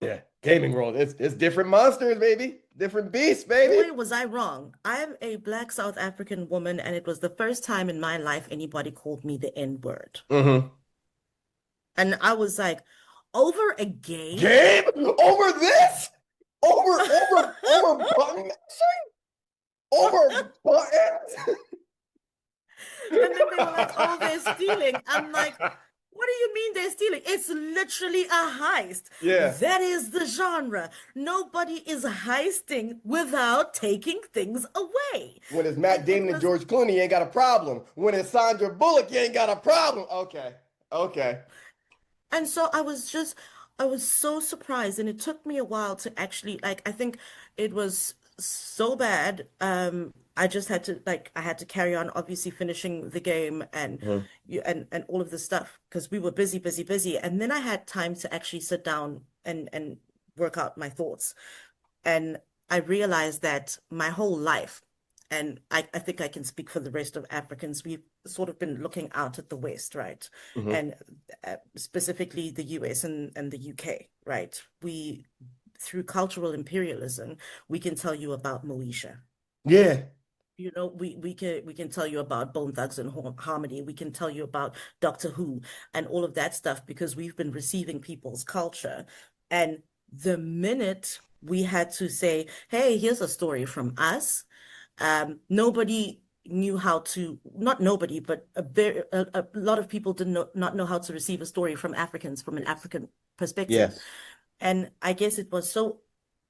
Yeah, gaming world. It's different monsters, baby. Different beasts, baby. Boy, was I wrong. I'm a Black South African woman, and it was the first time in my life anybody called me the N-word. Mm-hmm. And I was like, over a game? Game over this? Over button mashing? Over buttons? And then they were like, oh, they're stealing. I'm like, what do you mean they're stealing? It's literally a heist. Yeah. That is the genre. Nobody is heisting without taking things away. When it's It, Matt it Damon and was, George Clooney, you ain't got a problem. When it's Sandra Bullock, you ain't got a problem. Okay. Okay. and so I was so surprised, and it took me a while to actually, like, I think it was so bad. I just had to, like, I had to carry on, obviously finishing the game Mhm. and all of this stuff because we were busy, busy, busy. And then I had time to actually sit down and work out my thoughts. And I realized that my whole life, and I think I can speak for the rest of Africans, we've sort of been looking out at the West, right? Mhm. And specifically the US and the UK, right? Through cultural imperialism, we can tell you about Moesha. Yeah. You know, we can tell you about Bone Thugs and Harmony. We can tell you about Doctor Who and all of that stuff because we've been receiving people's culture. And the minute we had to say, "Hey, here's a story from us," nobody knew how to, not nobody, but a lot of people did not know how to receive a story from Africans from an African perspective. Yes. And I guess it was so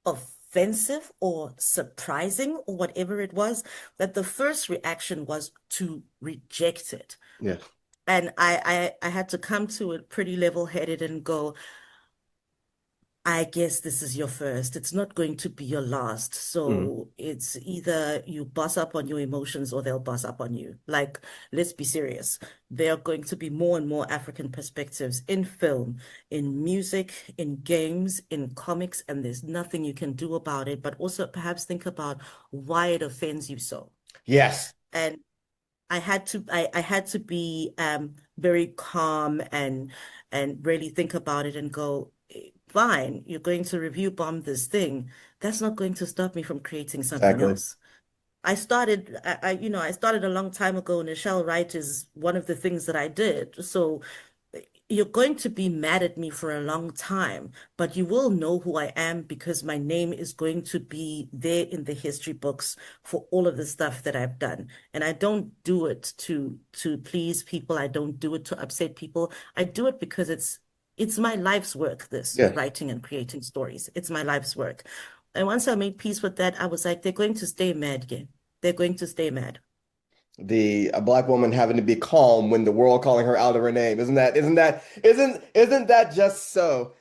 offensive or surprising or whatever it was that the first reaction was to reject it. Yeah. And I had to come to it pretty level-headed and go, I guess this is your first. It's not going to be your last. Mhm. So it's either you boss up on your emotions or they'll boss up on you. Like, let's be serious. There are going to be more and more African perspectives in film, in music, in games, in comics, and there's nothing you can do about it. But also perhaps think about why it offends you so. Yes. And I had to be very calm and really think about it and go, fine, you're going to review bomb this thing. That's not going to stop me from creating something Exactly. else. I started a long time ago. Nichelle Wright is one of the things that I did. So you're going to be mad at me for a long time, but you will know who I am because my name is going to be there in the history books for all of the stuff that I've done. And I don't do it to please people. I don't do it to upset people. I do it because it's my life's work, this Yeah. writing and creating stories. It's my life's work. And once I made peace with that, I was like, they're going to stay mad again. They're going to stay mad. The a black woman having to be calm when the world calling her out of her name. Isn't that just so?